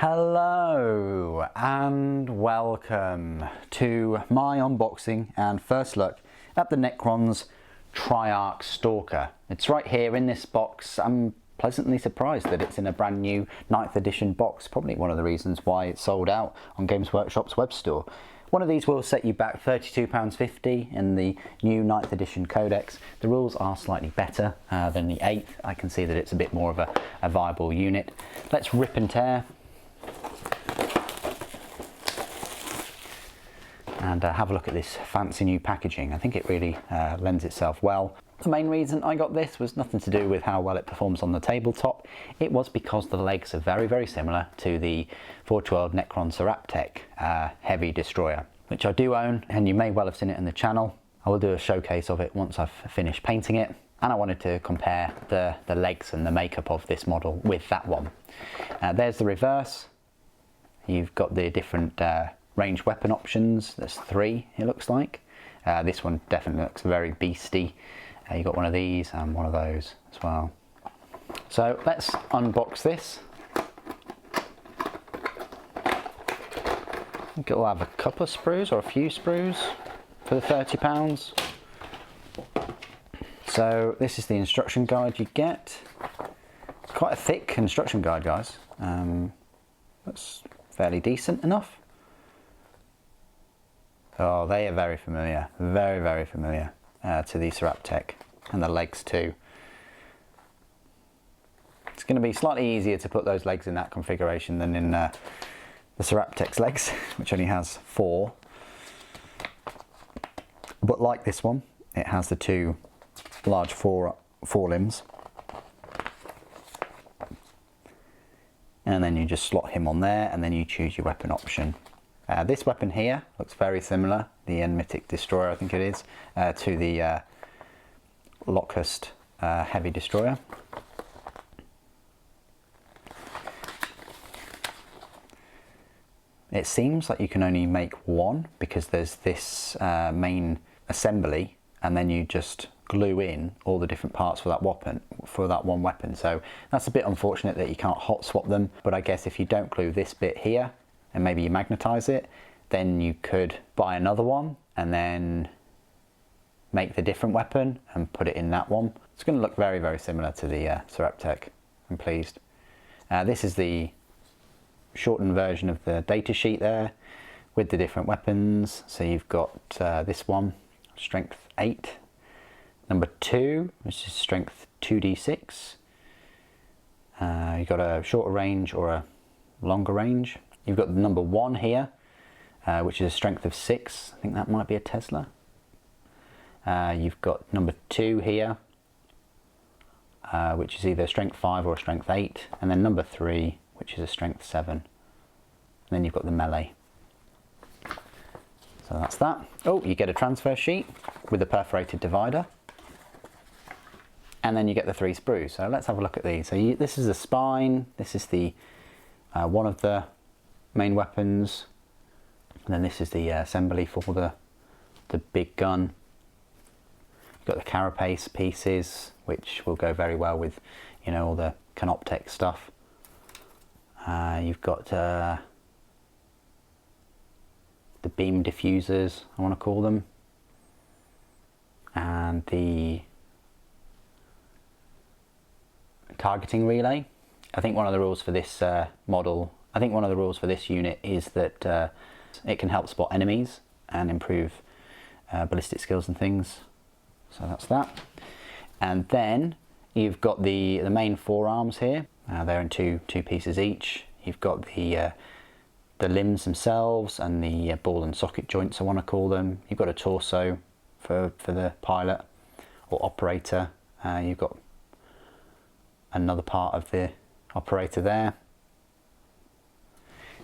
Hello and welcome to my unboxing and first look at the Necrons Triarch Stalker. It's right here in this box. I'm pleasantly surprised that it's in a brand new 9th edition box, probably one of the reasons why it's sold out on Games Workshop's web store. One of these will set you back £32.50 in the new 9th edition codex. The rules are slightly better than the 8th. I can see that it's a bit more of a viable unit. Let's rip and tear and have a look at this fancy new packaging. I think it really lends itself well. The main reason I got this was nothing to do with how well it performs on the tabletop. It was because the legs are very, very similar to the 412 Necrons Triarch heavy destroyer, which I do own, and you may well have seen it in the channel. I will do a showcase of it once I've finished painting it, and I wanted to compare the legs and the makeup of this model with that one. There's the reverse. You've got the different ranged weapon options. There's 3, it looks like. This one definitely looks very beasty. You've got one of these and one of those as well. So let's unbox this. I think it'll have a couple of sprues or a few sprues for the £30. So this is the instruction guide you get. It's quite a thick instruction guide, guys. That's fairly decent enough. Oh, they are very familiar, very, very familiar to the Triarch, and the legs too. It's going to be slightly easier to put those legs in that configuration than in the Triarch's legs, which only has 4. But like this one, it has the 2 large forelimbs. And then you just slot him on there, and then you choose your weapon option. This weapon here looks very similar, the Mythic Destroyer I think it is, to the Locust Heavy Destroyer. It seems like you can only make one because there's this main assembly, and then you just glue in all the different parts for that one weapon. So that's a bit unfortunate that you can't hot swap them, but I guess if you don't glue this bit here and maybe you magnetize it, then you could buy another one and then make the different weapon and put it in that one. It's going to look very, very similar to the Triarch. I'm pleased. This is the shortened version of the data sheet there with the different weapons. So you've got this one, strength 8, number 2, which is strength 2d6. You've got a shorter range or a longer range. You've got the number 1 here, which is a strength of 6. I think that might be a Tesla. You've got number 2 here, which is either a strength 5 or a strength 8. And then number 3, which is a strength 7. And then you've got the melee. So that's that. Oh, you get a transfer sheet with a perforated divider. And then you get the 3 sprues. So let's have a look at these. So this is the spine. This is the one of the main weapons, and then this is the assembly for the big gun. You've got the carapace pieces, which will go very well with, you know, all the canoptech stuff. You've got the beam diffusers, I want to call them, and the targeting relay. I think one of the rules for this one of the rules for this unit is that it can help spot enemies and improve ballistic skills and things. So that's that. And then you've got the main forearms here. They're in two pieces each. You've got the limbs themselves and the ball and socket joints, I want to call them. You've got a torso for the pilot or operator. You've got another part of the operator there.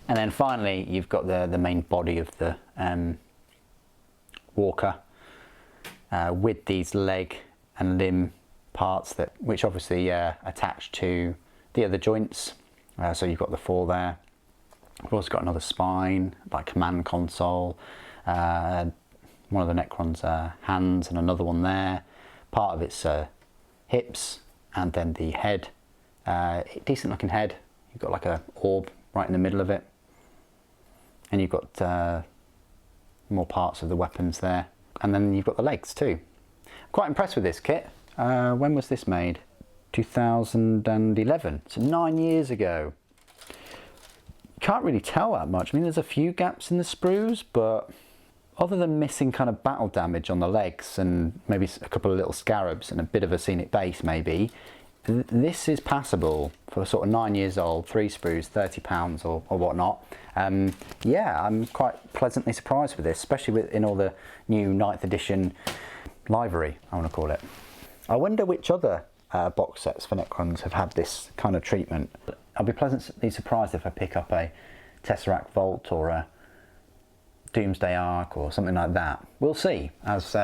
And then finally, you've got the main body of the walker with these leg and limb parts which obviously attach to the other joints. So you've got the 4 there. We've also got another spine, like command console, one of the Necrons' hands, and another one there. Part of its hips, and then the head. Decent looking head. You've got like a orb right in the middle of it. And you've got more parts of the weapons there. And then you've got the legs too. Quite impressed with this kit. When was this made? 2011, so 9 years ago. Can't really tell that much. I mean, there's a few gaps in the sprues, but other than missing kind of battle damage on the legs and maybe a couple of little scarabs and a bit of a scenic base maybe, this is passable for sort of 9 years old, 3 sprues, £30 or whatnot. Yeah, I'm quite pleasantly surprised with this, especially in all the new 9th edition livery, I want to call it. I wonder which other box sets for Necrons have had this kind of treatment. I'll be pleasantly surprised if I pick up a Tesseract Vault or a Doomsday Arc or something like that. We'll see as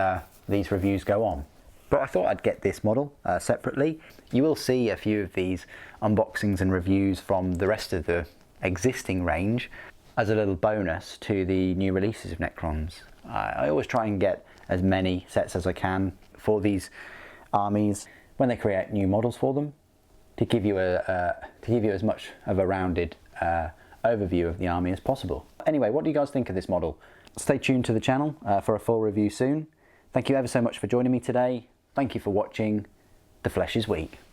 these reviews go on. But I thought I'd get this model separately. You will see a few of these unboxings and reviews from the rest of the existing range as a little bonus to the new releases of Necrons. I always try and get as many sets as I can for these armies when they create new models for them, to give you as much of a rounded overview of the army as possible. Anyway, what do you guys think of this model? Stay tuned to the channel for a full review soon. Thank you ever so much for joining me today. Thank you for watching. The flesh is weak.